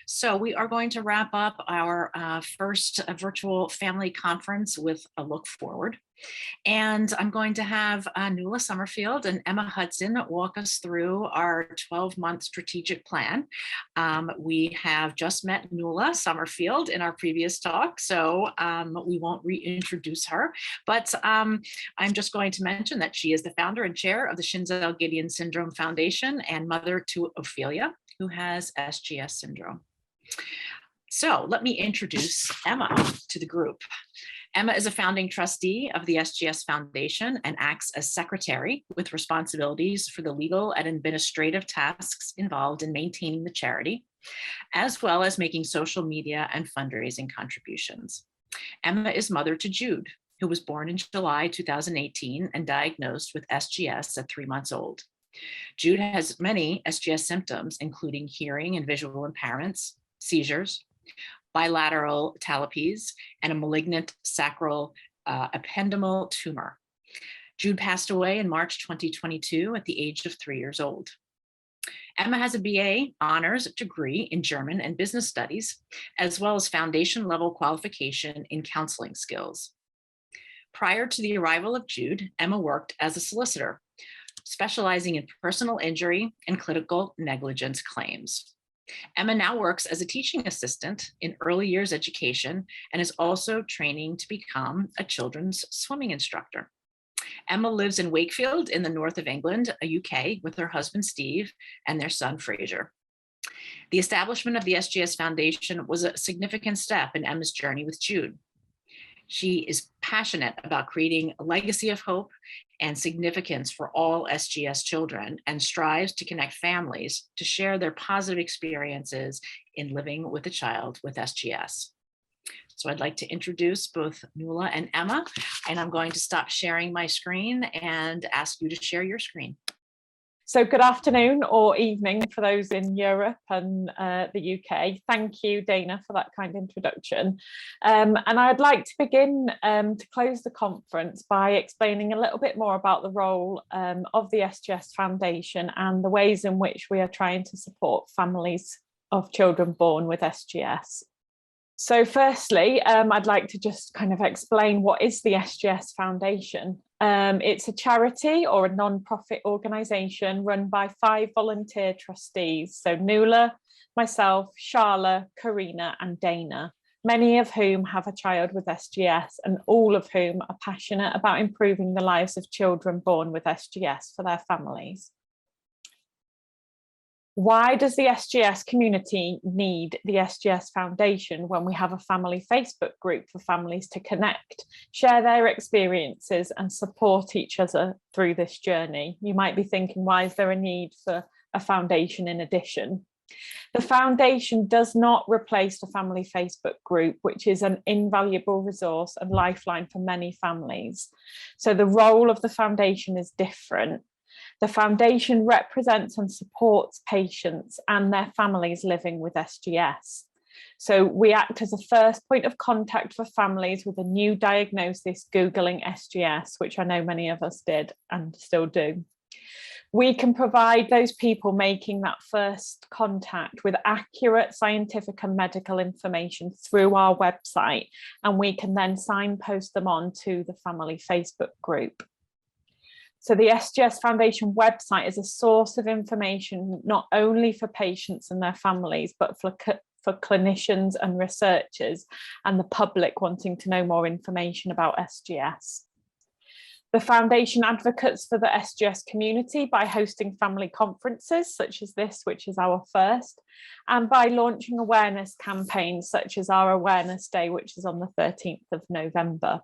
So we are going to wrap up our first virtual family conference with a look forward. And I'm going to have Nuala Summerfield and Emma Hudson walk us through our 12-month strategic plan. We have just met Nuala Summerfield in our previous talk, so we won't reintroduce her. But I'm just going to mention that she is the founder and chair of the Schinzel-Giedion Syndrome Foundation and mother to Ophelia, who has SGS syndrome. So let me introduce Emma to the group. Emma is a founding trustee of the SGS Foundation and acts as secretary with responsibilities for the legal and administrative tasks involved in maintaining the charity, as well as making social media and fundraising contributions. Emma is mother to Jude, who was born in July 2018 and diagnosed with SGS at 3 months old. Jude has many SGS symptoms, including hearing and visual impairments, seizures, bilateral talipes, and a malignant sacral ependymal tumor. Jude passed away in March 2022 at the age of 3 years old. Emma has a BA honors degree in German and business studies, as well as foundation level qualification in counseling skills. Prior to the arrival of Jude, Emma worked as a solicitor, specializing in personal injury and clinical negligence claims. Emma now works as a teaching assistant in early years education and is also training to become a children's swimming instructor. Emma lives in Wakefield in the north of England, UK, with her husband Steve and their son Fraser. The establishment of the SGS Foundation was a significant step in Emma's journey with Jude. She is passionate about creating a legacy of hope and significance for all SGS children and strives to connect families to share their positive experiences in living with a child with SGS. So I'd like to introduce both Nuala and Emma, and I'm going to stop sharing my screen and ask you to share your screen. So good afternoon or evening for those in Europe and the UK. Thank you, Dana, for that kind introduction. And I'd like to begin to close the conference by explaining a little bit more about the role of the SGS Foundation and the ways in which we are trying to support families of children born with SGS. So firstly, I'd like to just kind of explain what is the SGS Foundation. It's a charity or a non-profit organisation run by 5 volunteer trustees. So Nuala, myself, Charla, Karina and Dana, many of whom have a child with SGS and all of whom are passionate about improving the lives of children born with SGS for their families. Why does the SGS community need the SGS Foundation when we have a family Facebook group for families to connect, share their experiences and support each other through this journey? You might be thinking, why is there a need for a foundation in addition? The foundation does not replace the family Facebook group, which is an invaluable resource and lifeline for many families. So the role of the foundation is different. The foundation represents and supports patients and their families living with SGS. So we act as a first point of contact for families with a new diagnosis, Googling SGS, which I know many of us did and still do. We can provide those people making that first contact with accurate scientific and medical information through our website, and we can then signpost them on to the family Facebook group. So the SGS Foundation website is a source of information not only for patients and their families, but for clinicians and researchers and the public wanting to know more information about SGS. The foundation advocates for the SGS community by hosting family conferences such as this, which is our first, and by launching awareness campaigns such as our Awareness Day, which is on the 13th of November.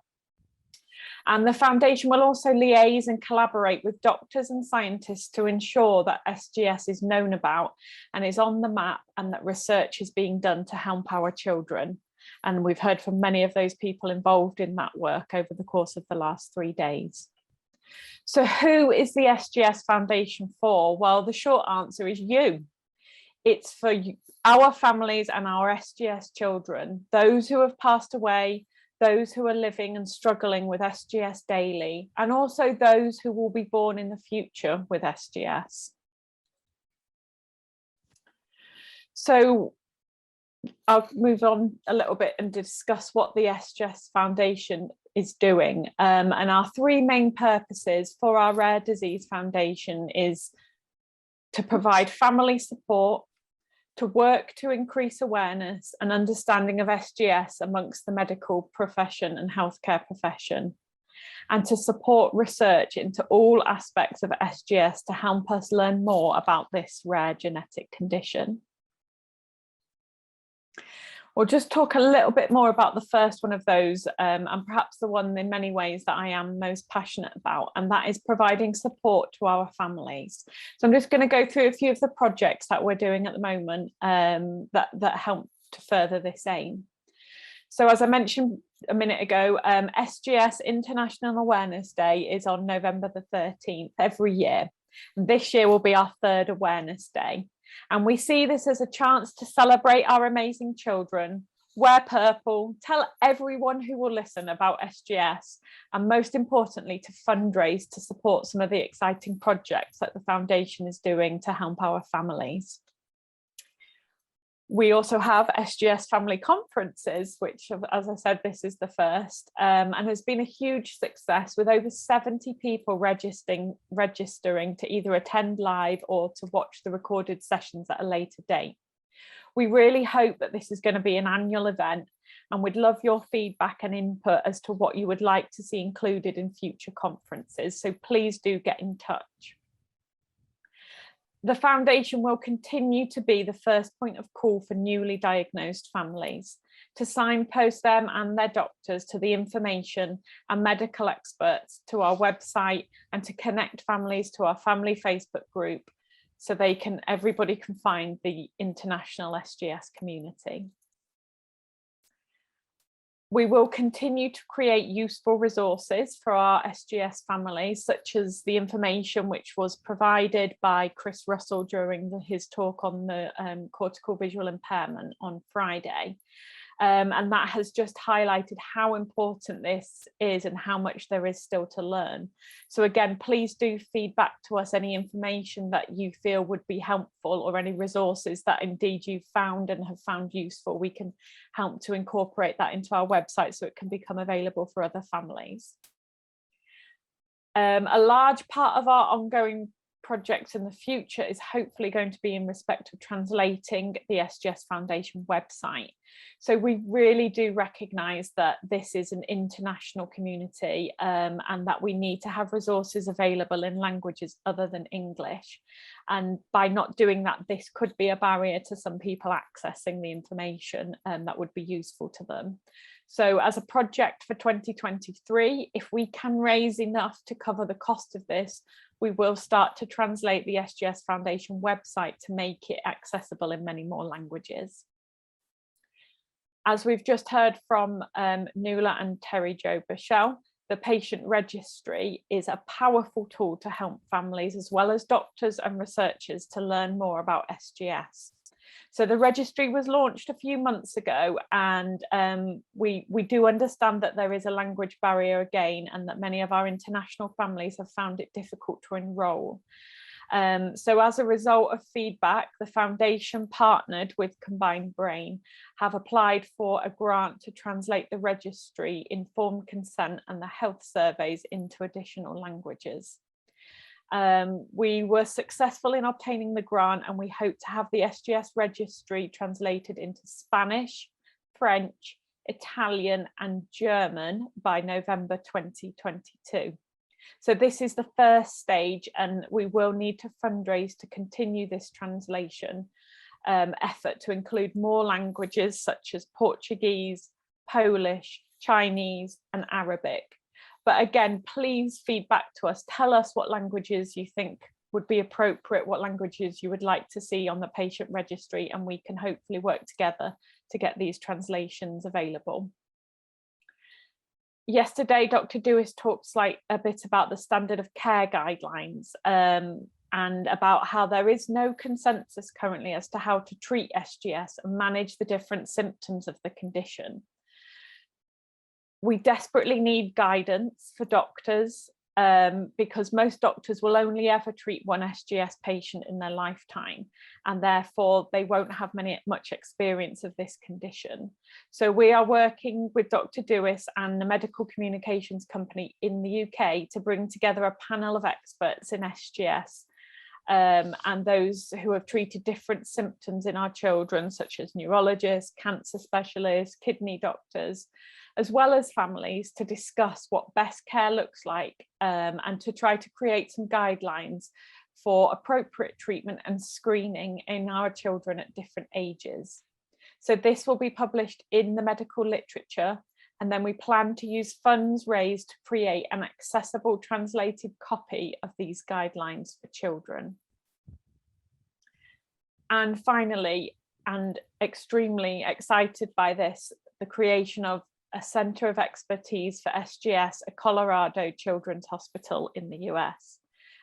And the foundation will also liaise and collaborate with doctors and scientists to ensure that SGS is known about and is on the map, and that research is being done to help our children. And we've heard from many of those people involved in that work over the course of the last 3 days. So who is the SGS Foundation for? Well, the short answer is you. It's for our families and our SGS children, those who have passed away, those who are living and struggling with SGS daily, and also those who will be born in the future with SGS. So I'll move on a little bit and discuss what the SGS Foundation is doing. And our three main purposes for our Rare Disease Foundation is to provide family support, to work to increase awareness and understanding of SGS amongst the medical profession and healthcare profession, and to support research into all aspects of SGS to help us learn more about this rare genetic condition. We'll just talk a little bit more about the first one of those, and perhaps the one in many ways that I am most passionate about, and that is providing support to our families. So I'm just going to go through a few of the projects that we're doing at the moment that help to further this aim. So as I mentioned a minute ago, SGS International Awareness Day is on November the 13th every year. This year will be our third Awareness Day. And we see this as a chance to celebrate our amazing children, wear purple, tell everyone who will listen about SGS, and most importantly, to fundraise to support some of the exciting projects that the foundation is doing to help our families. We also have SGS family conferences, which, as I said, this is the first, and has been a huge success with over 70 people registering to either attend live or to watch the recorded sessions at a later date. We really hope that this is going to be an annual event, and we'd love your feedback and input as to what you would like to see included in future conferences. So please do get in touch. The foundation will continue to be the first point of call for newly diagnosed families, to signpost them and their doctors to the information and medical experts to our website, and to connect families to our family Facebook group so everybody can find the international SGS community. We will continue to create useful resources for our SGS families, such as the information which was provided by Chris Russell during his talk on the cortical visual impairment on Friday. And that has just highlighted how important this is and how much there is still to learn. So again, please do feedback to us any information that you feel would be helpful, or any resources that indeed you've found and have found useful. We can help to incorporate that into our website so it can become available for other families. A large part of our ongoing projects in the future is hopefully going to be in respect of translating the SGS Foundation website. So we really do recognise that this is an international community, and that we need to have resources available in languages other than English. And by not doing that, this could be a barrier to some people accessing the information that would be useful to them. So as a project for 2023, if we can raise enough to cover the cost of this, we will start to translate the SGS Foundation website to make it accessible in many more languages. As we've just heard from Nuala and Terry Jo Bichelle, the patient registry is a powerful tool to help families as well as doctors and researchers to learn more about SGS. So the registry was launched a few months ago, and we do understand that there is a language barrier again, and that many of our international families have found it difficult to enrol. So as a result of feedback, the foundation partnered with Combined Brain have applied for a grant to translate the registry, informed consent and the health surveys into additional languages. We were successful in obtaining the grant, and we hope to have the SGS registry translated into Spanish, French, Italian and German by November 2022. So this is the first stage, and we will need to fundraise to continue this translation effort to include more languages such as Portuguese, Polish, Chinese and Arabic. But again, please feedback to us. Tell us what languages you think would be appropriate, what languages you would like to see on the patient registry, and we can hopefully work together to get these translations available. Yesterday, Dr. Dewis talked a bit about the standard of care guidelines and about how there is no consensus currently as to how to treat SGS and manage the different symptoms of the condition. We desperately need guidance for doctors because most doctors will only ever treat one SGS patient in their lifetime, and therefore they won't have much experience of this condition. So we are working with Dr. Dewis and the medical communications company in the UK to bring together a panel of experts in SGS, and those who have treated different symptoms in our children, such as neurologists, cancer specialists, kidney doctors, as well as families, to discuss what best care looks like, and to try to create some guidelines for appropriate treatment and screening in our children at different ages. So this will be published in the medical literature, and then we plan to use funds raised to create an accessible translated copy of these guidelines for children. And finally, and extremely excited by this, the creation of a Centre of Expertise for SGS at Colorado Children's Hospital in the US.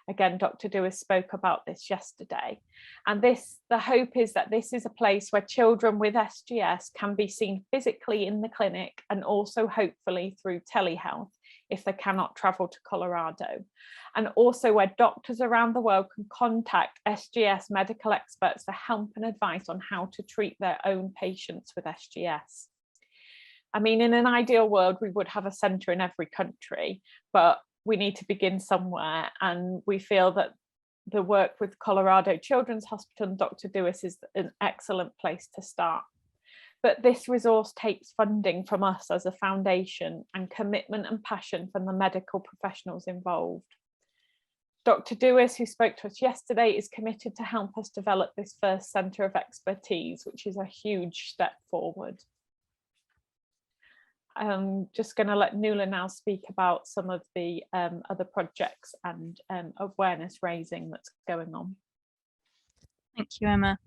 Again, Dr. Dewis spoke about this yesterday. And the hope is that this is a place where children with SGS can be seen physically in the clinic, and also hopefully through telehealth if they cannot travel to Colorado. And also where doctors around the world can contact SGS medical experts for help and advice on how to treat their own patients with SGS. I mean, in an ideal world, we would have a centre in every country, but we need to begin somewhere. And we feel that the work with Colorado Children's Hospital and Dr. Dewis is an excellent place to start. But this resource takes funding from us as a foundation and commitment and passion from the medical professionals involved. Dr. Dewis, who spoke to us yesterday, is committed to help us develop this first Centre of Expertise, which is a huge step forward. I'm just going to let Nuala now speak about some of the other projects and awareness raising that's going on. Thank you, Emma.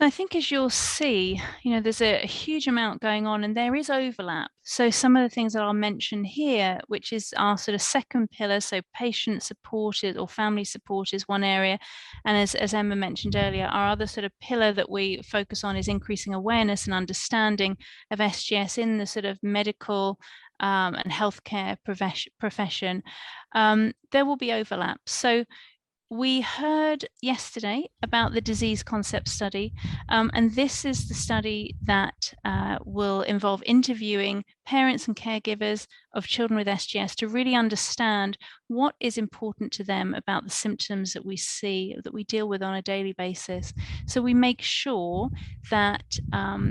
So I think, as you'll see, there's a huge amount going on, and there is overlap. So some of the things that I'll mention here, which is our sort of second pillar, so patient supported or family support is one area. And as Emma mentioned earlier, our other sort of pillar that we focus on is increasing awareness and understanding of SGS in the sort of medical and healthcare profession. There will be overlap. So we heard yesterday about the disease concept study, and this is the study that will involve interviewing parents and caregivers of children with SGS to really understand what is important to them about the symptoms that we see, that we deal with on a daily basis. So we make sure that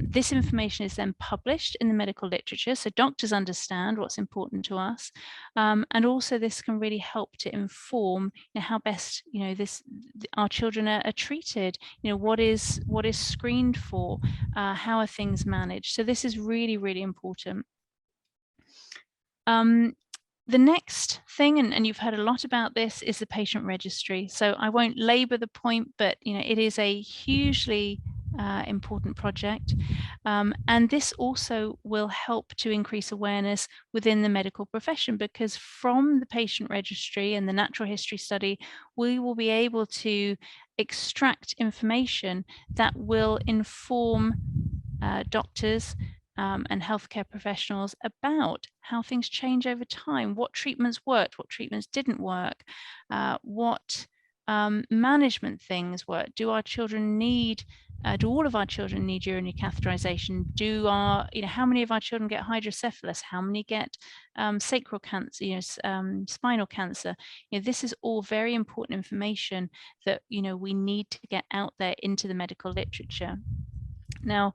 this information is then published in the medical literature, so doctors understand what's important to us, and also this can really help to inform how best our children are treated, what is screened for, how are things managed. So this is really, really important. The next thing, and you've heard a lot about this, is the patient registry. So I won't labor the point, but it is a hugely important project, and this also will help to increase awareness within the medical profession, because from the patient registry and the natural history study, we will be able to extract information that will inform doctors and healthcare professionals about how things change over time, what treatments worked, what treatments didn't work, what management things work. Do our children need do all of our children need urinary catheterization? How many of our children get hydrocephalus? How many get sacral cancer, spinal cancer? This is all very important information that we need to get out there into the medical literature. Now,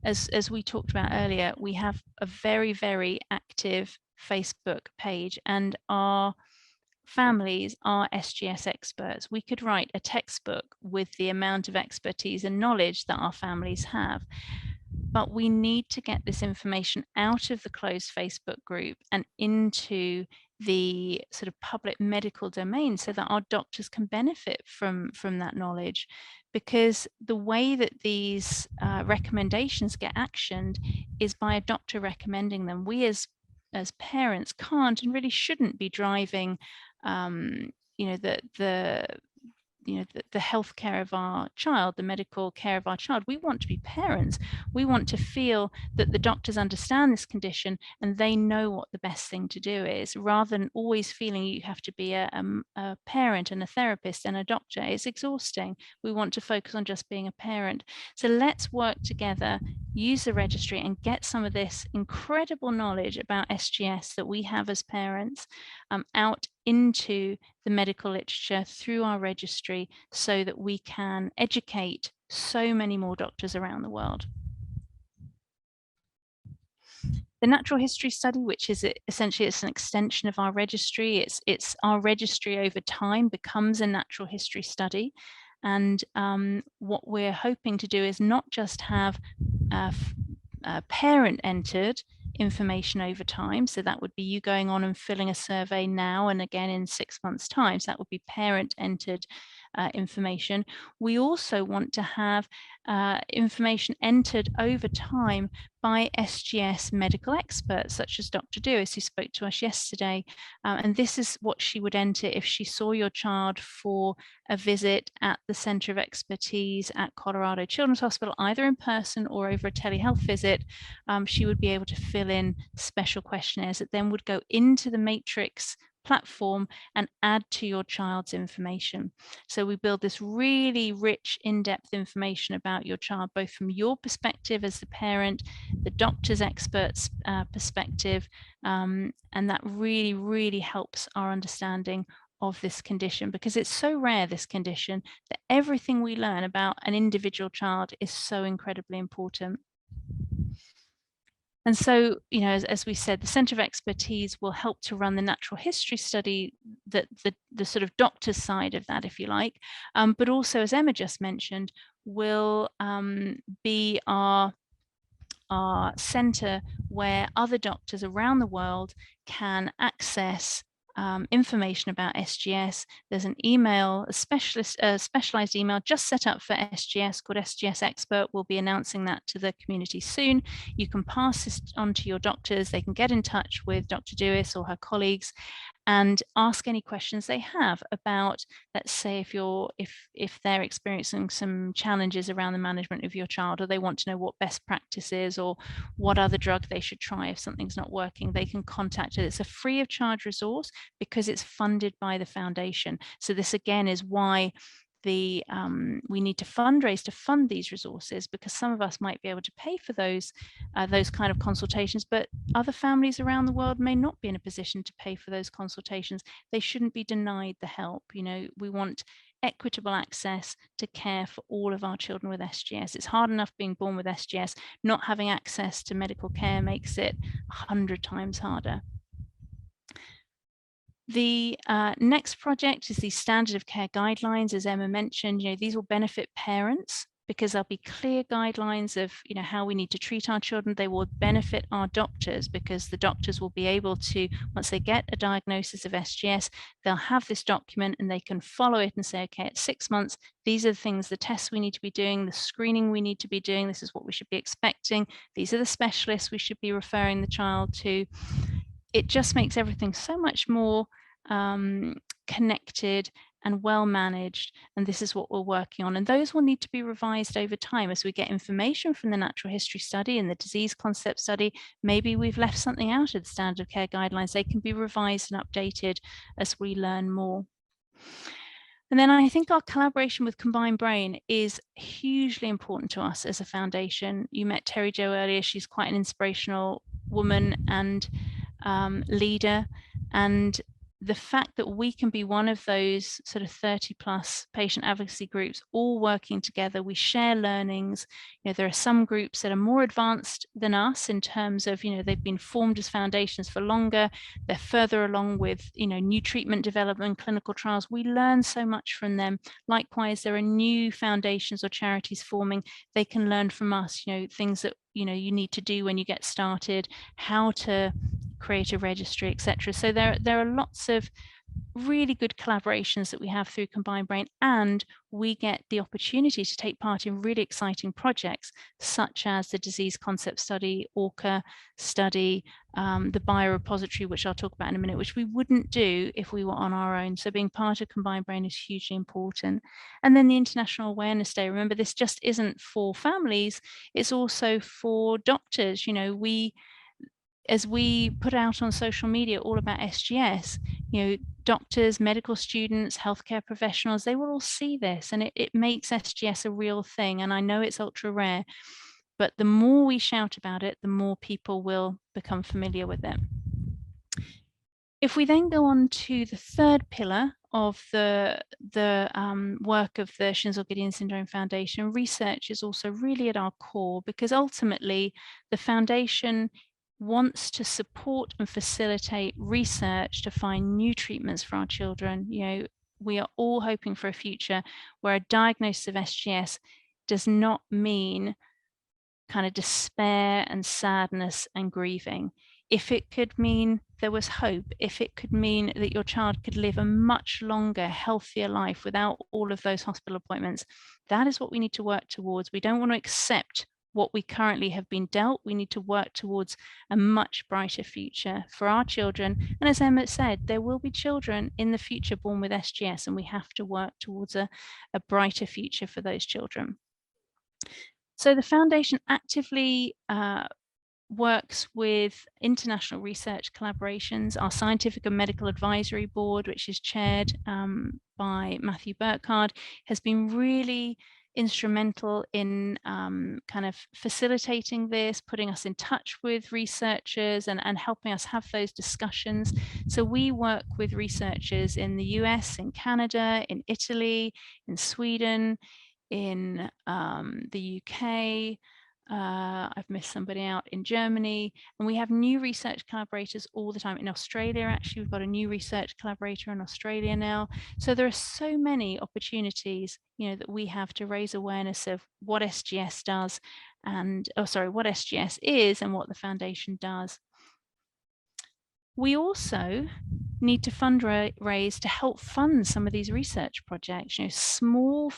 as we talked about earlier, we have a very, very active Facebook page, and our families are SGS experts. We could write a textbook with the amount of expertise and knowledge that our families have. But we need to get this information out of the closed Facebook group and into the sort of public medical domain so that our doctors can benefit from that knowledge. Because the way that these recommendations get actioned is by a doctor recommending them. We as parents can't and really shouldn't be driving the the health care of our child, the medical care of our child. We want to be parents. We want to feel that the doctors understand this condition and they know what the best thing to do is, rather than always feeling you have to be a parent and a therapist and a doctor. It's exhausting. We want to focus on just being a parent. So let's work together, use the registry, and get some of this incredible knowledge about SGS that we have as parents out into the medical literature through our registry, so that we can educate so many more doctors around the world. The natural history study, which is essentially it's an extension of our registry. It's our registry over time becomes a natural history study. And what we're hoping to do is not just have parent entered information over time. So that would be you going on and filling a survey now and again in 6 months' time. So that would be parent entered information. We also want to have information entered over time by SGS medical experts, such as Dr. Dewis, who spoke to us yesterday. And this is what she would enter if she saw your child for a visit at the Center of Expertise at Colorado Children's Hospital, either in person or over a telehealth visit. She would be able to fill in special questionnaires that then would go into the Matrix platform and add to your child's information. So we build this really rich, in-depth information about your child, both from your perspective as the parent, the doctor's expert's perspective, and that really, really helps our understanding of this condition, because it's so rare, this condition, that everything we learn about an individual child is so incredibly important. And so, as we said, the Center of Expertise will help to run the natural history study, the sort of doctor's side of that, if you like, but also, as Emma just mentioned, will be our center where other doctors around the world can access information about SGS. There's an email, a specialized email just set up for SGS called SGS Expert. We'll be announcing that to the community soon. You can pass this on to your doctors. They can get in touch with Dr. Dewis or her colleagues and ask any questions they have about, let's say, if they're experiencing some challenges around the management of your child, or they want to know what best practice is or what other drug they should try if something's not working, they can contact it. It's a free of charge resource because it's funded by the foundation. So this again is why we need to fundraise to fund these resources, because some of us might be able to pay for those kind of consultations, but other families around the world may not be in a position to pay for those consultations. They shouldn't be denied the help. We want equitable access to care for all of our children with SGS. It's hard enough being born with SGS. Not having access to medical care makes it 100 times harder. The next project is the standard of care guidelines. As Emma mentioned, these will benefit parents because there'll be clear guidelines of how we need to treat our children. They will benefit our doctors because the doctors will be able to, once they get a diagnosis of SGS, they'll have this document and they can follow it and say, okay, at 6 months, these are the things, the tests we need to be doing, the screening we need to be doing, this is what we should be expecting, these are the specialists we should be referring the child to. It just makes everything so much more connected and well managed, and this is what we're working on. And those will need to be revised over time as we get information from the natural history study and the disease concept study. Maybe we've left something out of the standard of care guidelines. They can be revised and updated as we learn more. And then I think our collaboration with Combined Brain is hugely important to us as a foundation. You met Terry Jo earlier. She's quite an inspirational woman and leader, and the fact that we can be one of those sort of 30 plus patient advocacy groups all working together, we share learnings. There are some groups that are more advanced than us in terms of, they've been formed as foundations for longer, they're further along with, new treatment development, clinical trials. We learn so much from them. Likewise, there are new foundations or charities forming. They can learn from us, things that, you need to do when you get started, how to create a registry, etc. So there are lots of really good collaborations that we have through Combined Brain, and we get the opportunity to take part in really exciting projects such as the disease concept study, ORCA study, the biorepository, which I'll talk about in a minute, which we wouldn't do if we were on our own. So being part of Combined Brain is hugely important. And then the International Awareness Day. Remember, this just isn't for families, it's also for doctors. You know, as we put out on social media all about SGS, you know, doctors, medical students, healthcare professionals, they will all see this, and it makes SGS a real thing. And I know it's ultra rare, but the more we shout about it, the more people will become familiar with it. If we then go on to the third pillar of the work of the Schinzel-Giedion Syndrome Foundation, research is also really at our core, because ultimately the foundation wants to support and facilitate research to find new treatments for our children. You know, we are all hoping for a future where a diagnosis of SGS does not mean kind of despair and sadness and grieving. If it could mean there was hope, if it could mean that your child could live a much longer, healthier life without all of those hospital appointments, that is what we need to work towards. We don't want to accept what we currently have been dealt. We need to work towards a much brighter future for our children. And as Emma said, there will be children in the future born with SGS, and we have to work towards a brighter future for those children. So the foundation actively works with international research collaborations. Our Scientific and Medical Advisory Board, which is chaired by Matthew Burkhardt, has been really instrumental in kind of facilitating this, putting us in touch with researchers and helping us have those discussions. So we work with researchers in the US, in Canada, in Italy, in Sweden, in the UK, I've missed somebody out, in Germany, and we have new research collaborators all the time. In Australia, actually, we've got a new research collaborator in Australia now. So there are so many opportunities, you know, that we have to raise awareness of what SGS does and, what SGS is and what the foundation does. We also need to fundraise to help fund some of these research projects, you know, small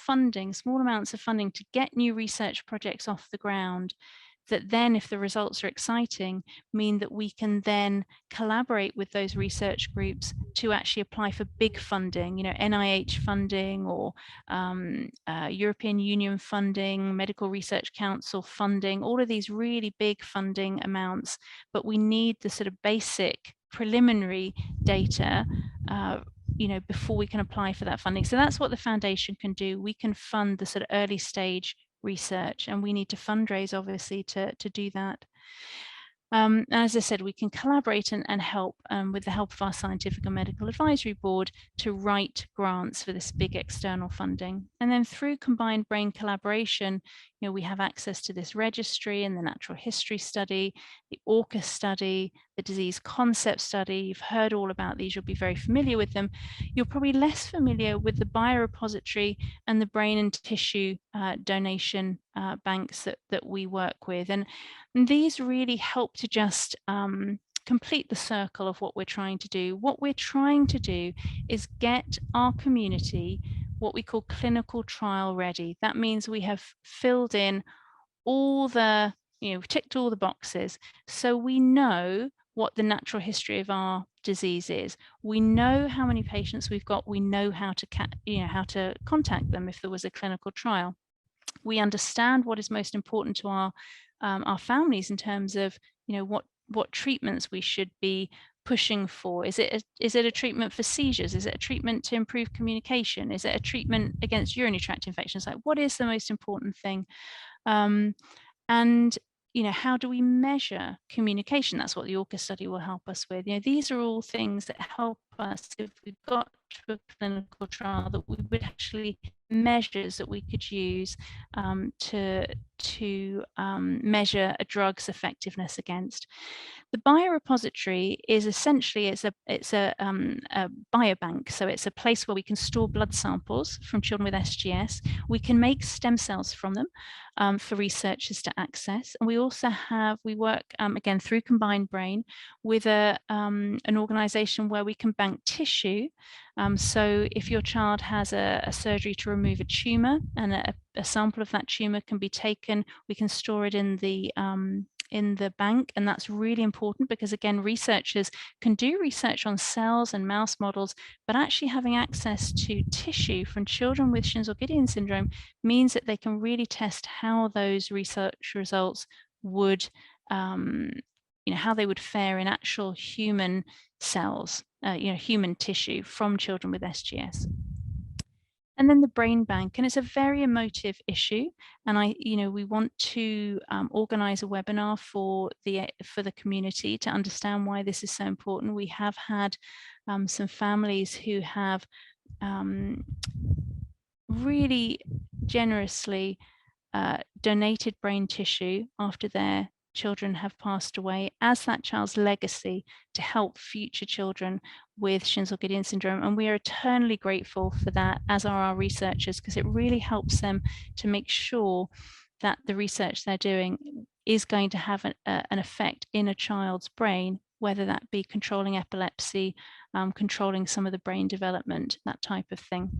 amounts of funding to get new research projects off the ground, that then, if the results are exciting, mean that we can then collaborate with those research groups to actually apply for big funding, you know, NIH funding or European Union funding, Medical Research Council funding, all of these really big funding amounts. But we need the sort of basic preliminary data you know, before we can apply for that funding. So that's what the foundation can do. We can fund the sort of early stage research, and we need to fundraise, obviously, to do that. As I said, we can collaborate and help with the help of our Scientific and Medical Advisory Board to write grants for this big external funding. And then through Combined Brain collaboration, you know, we have access to this registry and the natural history study, the ORCA study, the disease concept study. You've heard all about these, you'll be very familiar with them. You're probably less familiar with the biorepository and the brain and tissue donation banks that we work with. And these really help to just complete the circle of what we're trying to do. What we're trying to do is get our community what we call clinical trial ready. That means we have filled in all the, you know, ticked all the boxes. So we know what the natural history of our disease is. We know how many patients we've got. We know how to contact them if there was a clinical trial. We understand what is most important to our families in terms of, you know, what treatments we should be pushing for. Is it a treatment for seizures? Is it a treatment to improve communication? Is it a treatment against urinary tract infections? Like, what is the most important thing? And, you know, how do we measure communication? That's what the ORCA study will help us with. You know, these are all things that help us, if we've got to a clinical trial, that we would actually measures that we could use to measure a drug's effectiveness against. The biorepository is essentially it's a biobank, so it's a place where we can store blood samples from children with SGS. We can make stem cells from them for researchers to access, and we also we work again through Combined Brain with an organisation where we can bank bank tissue. So if your child has a surgery to remove a tumor and a sample of that tumor can be taken, we can store it in the bank, and that's really important because, again, researchers can do research on cells and mouse models, but actually having access to tissue from children with Schinzel-Giedion syndrome means that they can really test how those research results would, how they would fare in actual human cells, human tissue from children with SGS. And then the brain bank, and it's a very emotive issue. And we want to organize a webinar for the community to understand why this is so important. We have had some families who have really generously donated brain tissue after their children have passed away as that child's legacy to help future children with Schinzel-Giedion syndrome. And we are eternally grateful for that, as are our researchers, because it really helps them to make sure that the research they're doing is going to have an effect in a child's brain, whether that be controlling epilepsy, controlling some of the brain development, that type of thing.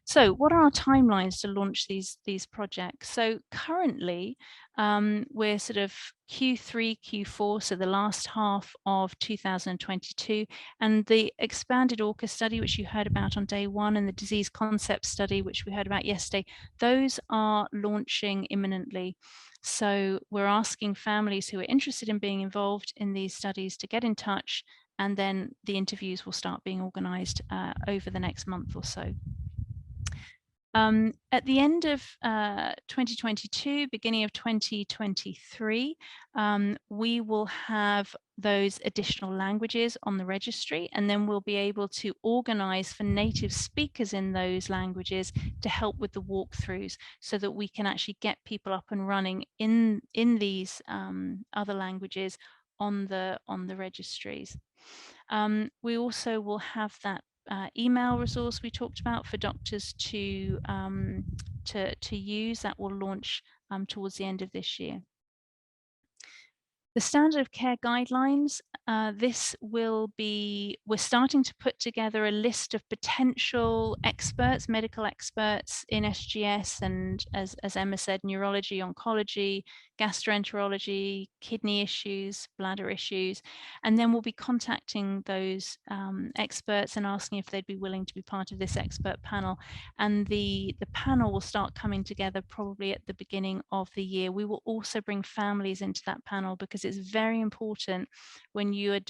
So what are our timelines to launch these projects? So currently we're sort of Q3, Q4, so the last half of 2022, and the expanded ORCA study, which you heard about on day one, and the disease concept study, which we heard about yesterday, those are launching imminently. So we're asking families who are interested in being involved in these studies to get in touch, and then the interviews will start being organized over the next month or so. At the end of 2022, beginning of 2023, we will have those additional languages on the registry, and then we'll be able to organize for native speakers in those languages to help with the walkthroughs, so that we can actually get people up and running in these other languages on the registries. We also will have that email resource we talked about for doctors to use. That will launch towards the end of this year. The standard of care guidelines, we're starting to put together a list of potential experts, medical experts in SGS, and as Emma said, neurology, oncology, gastroenterology, kidney issues, bladder issues, and then we'll be contacting those experts and asking if they'd be willing to be part of this expert panel. And the panel will start coming together probably at the beginning of the year. We will also bring families into that panel, because it's very important when you're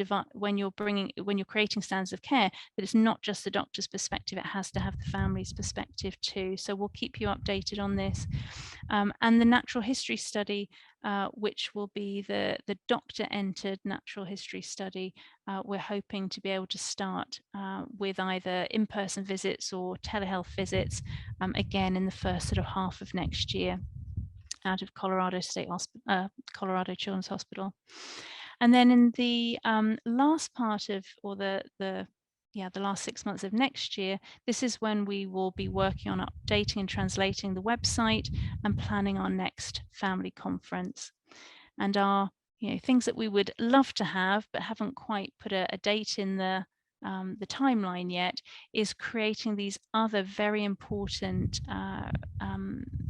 creating standards of care that it's not just the doctor's perspective, it has to have the family's perspective too. So we'll keep you updated on this. And the natural history study, which will be the doctor-entered natural history study, we're hoping to be able to start with either in-person visits or telehealth visits, again in the first sort of half of next year, out of Colorado Children's Hospital. And then in the last part of, or the last 6 months of next year, this is when we will be working on updating and translating the website and planning our next family conference. And our things that we would love to have but haven't quite put a date in the timeline yet is creating these other very important,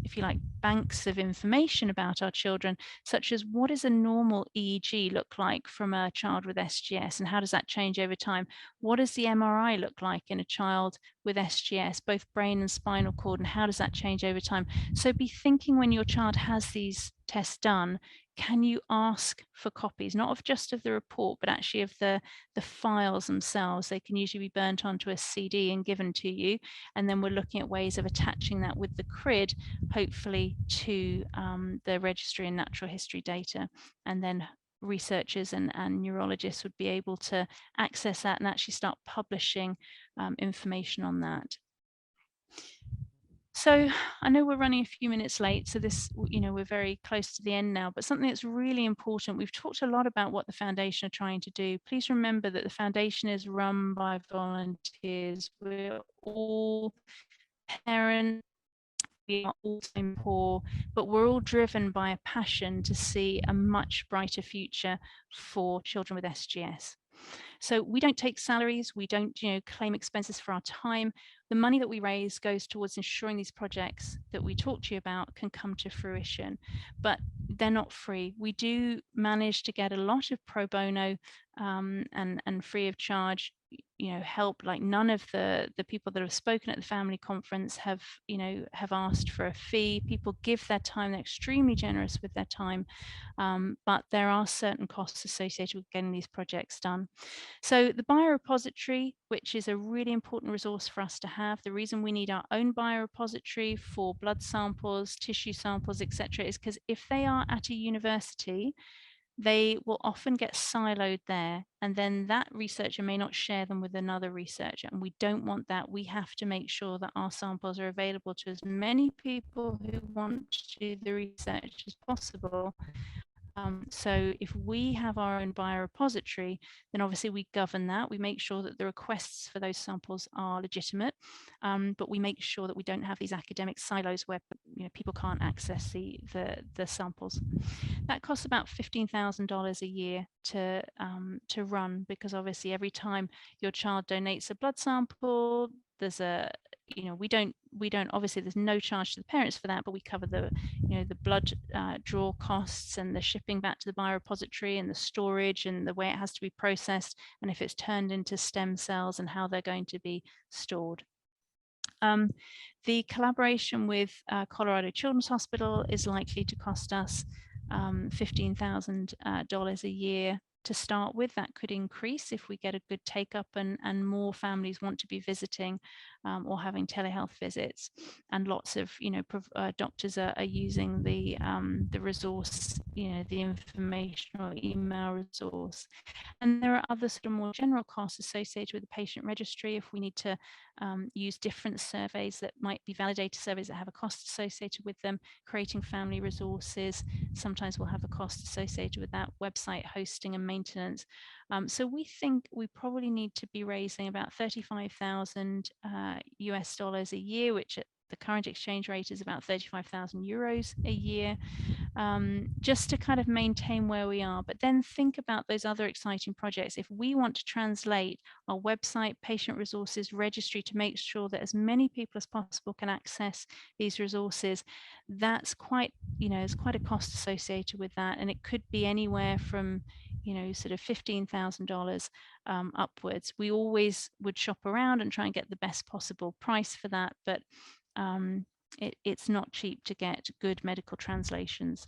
if you like, banks of information about our children, such as what does a normal EEG look like from a child with SGS, and how does that change over time? What does the MRI look like in a child with SGS, both brain and spinal cord, and how does that change over time? So be thinking, when your child has these tests done, can you ask for copies, not of just of the report, but actually of the files themselves? They can usually be burnt onto a CD and given to you. And then we're looking at ways of attaching that with the CRID, hopefully to the registry and natural history data. And then researchers and neurologists would be able to access that and actually start publishing information on that. So I know we're running a few minutes late, so this, we're very close to the end now, but something that's really important, we've talked a lot about what the foundation are trying to do. Please remember that the foundation is run by volunteers. We're all parents, we are all poor, but we're all driven by a passion to see a much brighter future for children with SGS. So we don't take salaries, we don't claim expenses for our time. The money that we raise goes towards ensuring these projects that we talked to you about can come to fruition, but they're not free. We do manage to get a lot of pro bono and free of charge help. Like none of the people that have spoken at the family conference have asked for a fee. People give their time, they're extremely generous with their time, but there are certain costs associated with getting these projects done. So the biorepository, which is a really important resource for us to have, the reason we need our own biorepository for blood samples, tissue samples, etc., is because if they are at a university, they will often get siloed there, and then that researcher may not share them with another researcher, and we don't want that. We have to make sure that our samples are available to as many people who want to do the research as possible. So if we have our own biorepository, then obviously we govern that. We make sure that the requests for those samples are legitimate, but we make sure that we don't have these academic silos where people can't access the samples. That costs about $15,000 a year to run, because obviously every time your child donates a blood sample, there's a we don't obviously there's no charge to the parents for that, but we cover the the blood draw costs and the shipping back to the biorepository and the storage and the way it has to be processed, and if it's turned into stem cells and how they're going to be stored. The collaboration with Colorado Children's Hospital is likely to cost us $15,000 a year to start with. That could increase if we get a good take up and more families want to be visiting or having telehealth visits, and lots of doctors are using the resource, the information or email resource. And there are other sort of more general costs associated with the patient registry. If we need to use different surveys that might be validated surveys that have a cost associated with them, creating family resources, sometimes we'll have a cost associated with that, website hosting and maintenance. So we think we probably need to be raising about 35,000 US dollars a year, which at the current exchange rate is about 35,000 euros a year, just to kind of maintain where we are. But then think about those other exciting projects. If we want to translate our website, patient resources, registry to make sure that as many people as possible can access these resources, that's quite, there's quite a cost associated with that. And it could be anywhere from, sort of $15,000 upwards. We always would shop around and try and get the best possible price for that, but it's not cheap to get good medical translations.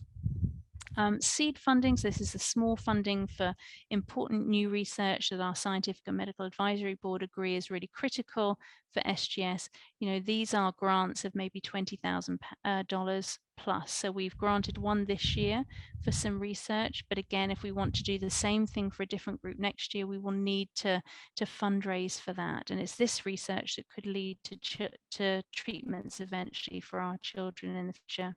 Seed funding, so this is the small funding for important new research that our Scientific and Medical Advisory Board agree is really critical for SGS. These are grants of maybe $20,000 plus. So we've granted one this year for some research, but again, if we want to do the same thing for a different group next year, we will need to fundraise for that. And it's this research that could lead to treatments eventually for our children in the future.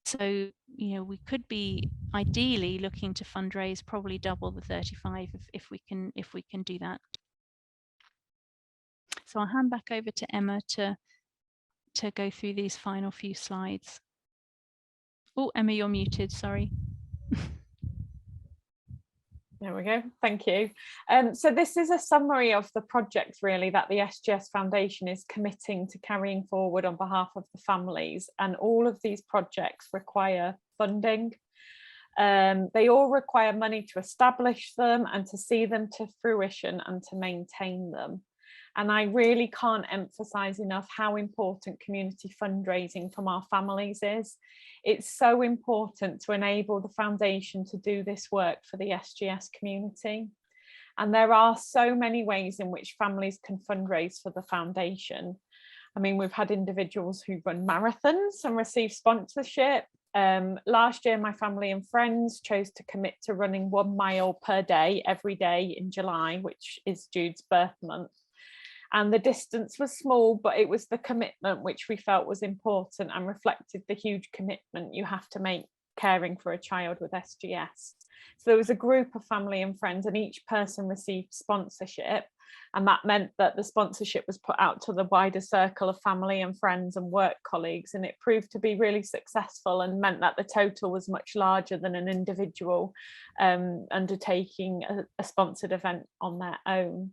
So, we could be ideally looking to fundraise probably double the 35 if we can do that. So I'll hand back over to Emma to go through these final few slides. Oh, Emma, you're muted, sorry. There we go, thank you. So this is a summary of the projects really that the SGS Foundation is committing to carrying forward on behalf of the families, and all of these projects require funding. They all require money to establish them and to see them to fruition and to maintain them. And I really can't emphasize enough how important community fundraising from our families is. It's so important to enable the foundation to do this work for the SGS community. And there are so many ways in which families can fundraise for the foundation. I mean, we've had individuals who run marathons and receive sponsorship. Last year, my family and friends chose to commit to running 1 mile per day, every day in July, which is Jude's birth month. And the distance was small, but it was the commitment which we felt was important and reflected the huge commitment you have to make caring for a child with SGS. So there was a group of family and friends, and each person received sponsorship. And that meant that the sponsorship was put out to the wider circle of family and friends and work colleagues, and it proved to be really successful and meant that the total was much larger than an individual undertaking a sponsored event on their own.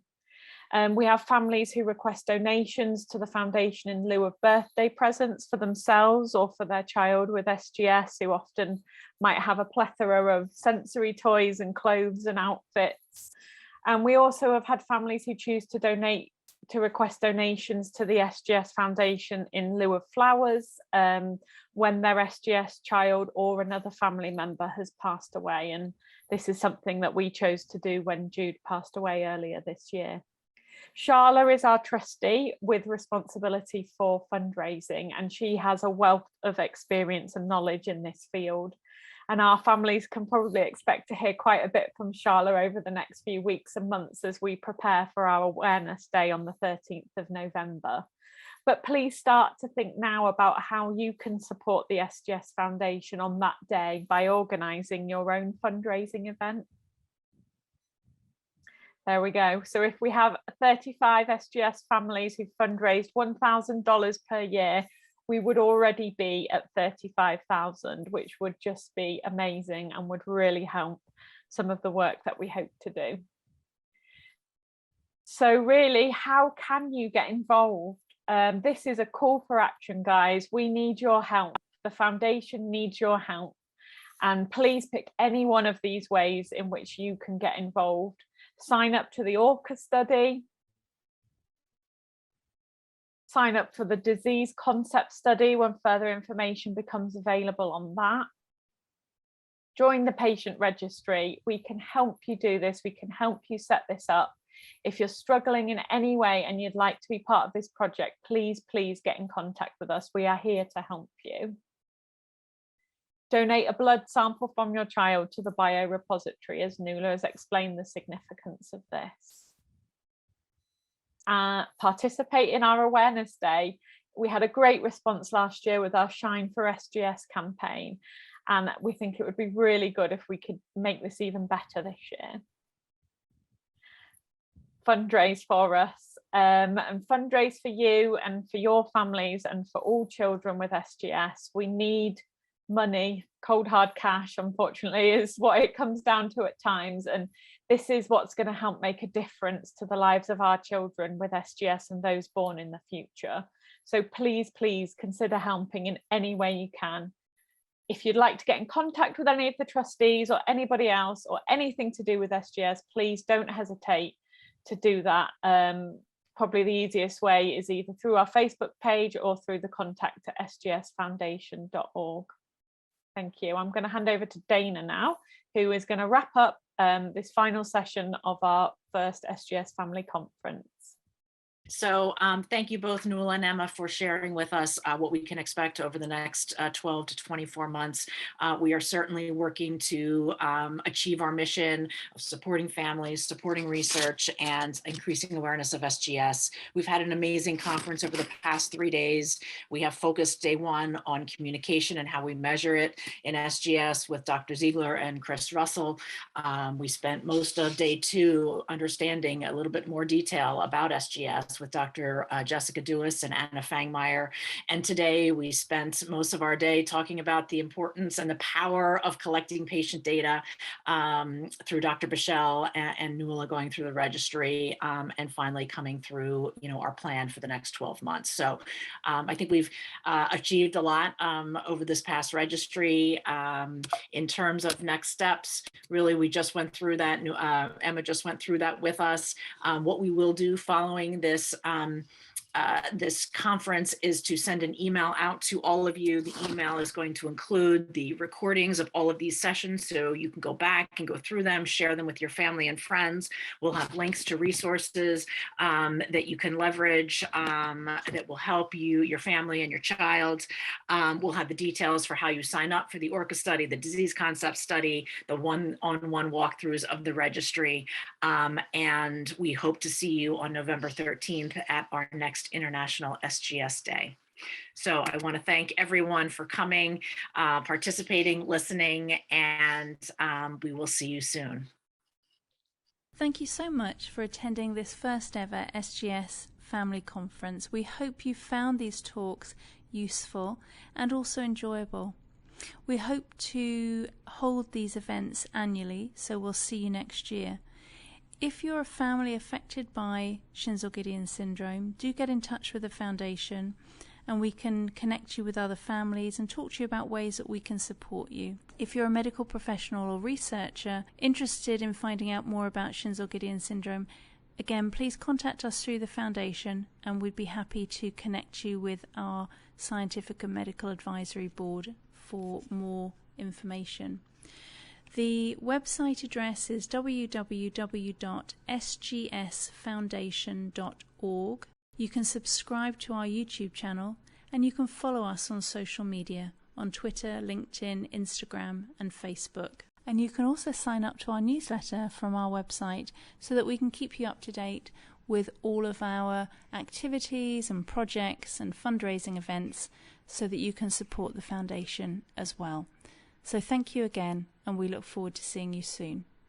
We have families who request donations to the foundation in lieu of birthday presents for themselves or for their child with SGS, who often might have a plethora of sensory toys and clothes and outfits. And we also have had families who choose to request donations to the SGS Foundation in lieu of flowers when their SGS child or another family member has passed away. And this is something that we chose to do when Jude passed away earlier this year. Sharla is our trustee with responsibility for fundraising, and she has a wealth of experience and knowledge in this field. And our families can probably expect to hear quite a bit from Sharla over the next few weeks and months as we prepare for our Awareness Day on the 13th of November. But please start to think now about how you can support the SGS Foundation on that day by organising your own fundraising event. There we go. So if we have 35 SGS families who fundraised $1,000 per year, we would already be at 35,000, which would just be amazing and would really help some of the work that we hope to do. So really, how can you get involved? This is a call for action, guys. We need your help. The foundation needs your help. And please pick any one of these ways in which you can get involved. Sign up to the ORCA study. Sign up for the disease concept study when further information becomes available on that. Join the patient registry. We can help you do this. We can help you set this up. If you're struggling in any way and you'd like to be part of this project, please get in contact with us. We are here to help you. Donate a blood sample from your child to the biorepository, as Nuala has explained the significance of this. Participate in our Awareness Day. We had a great response last year with our Shine for SGS campaign, and we think it would be really good if we could make this even better this year. Fundraise for us and fundraise for you and for your families and for all children with SGS. We need money. Cold hard cash, unfortunately, is what it comes down to at times, and this is what's going to help make a difference to the lives of our children with SGS and those born in the future. So please consider helping in any way you can. If you'd like to get in contact with any of the trustees or anybody else or anything to do with SGS, please don't hesitate to do that. Probably the easiest way is either through our Facebook page or through the contact@sgsfoundation.org. Thank you. I'm going to hand over to Dana now, who is going to wrap up this final session of our first SGS Family Conference. So thank you both, Nuala and Emma, for sharing with us what we can expect over the next 12 to 24 months. We are certainly working to achieve our mission of supporting families, supporting research, and increasing awareness of SGS. We've had an amazing conference over the past 3 days. We have focused day one on communication and how we measure it in SGS with Dr. Ziegler and Chris Russell. We spent most of day two understanding a little bit more detail about SGS with Dr. Jessica Dewis and Anna Fangmeyer. And today we spent most of our day talking about the importance and the power of collecting patient data through Dr. Bichelle and Nuala going through the registry and finally coming through, our plan for the next 12 months. So I think we've achieved a lot over this past registry. In terms of next steps, really, we just went through that. Emma just went through that with us. What we will do following this this conference is to send an email out to all of you. The email is going to include the recordings of all of these sessions, so you can go back and go through them, share them with your family and friends. We'll have links to resources that you can leverage that will help you, your family, and your child. We'll have the details for how you sign up for the ORCA study, the disease concept study, the one-on-one walkthroughs of the registry. And we hope to see you on November 13th at our next International SGS Day. So I want to thank everyone for coming, participating, listening, and we will see you soon. Thank you so much for attending this first ever SGS Family Conference. We hope you found these talks useful and also enjoyable. We hope to hold these events annually, so we'll see you next year. If you're a family affected by Schinzel-Giedion syndrome, do get in touch with the Foundation and we can connect you with other families and talk to you about ways that we can support you. If you're a medical professional or researcher interested in finding out more about Schinzel-Giedion syndrome, again, please contact us through the Foundation and we'd be happy to connect you with our Scientific and Medical Advisory Board for more information. The website address is www.sgsfoundation.org. You can subscribe to our YouTube channel and you can follow us on social media on Twitter, LinkedIn, Instagram and Facebook. And you can also sign up to our newsletter from our website so that we can keep you up to date with all of our activities and projects and fundraising events so that you can support the Foundation as well. So thank you again and we look forward to seeing you soon.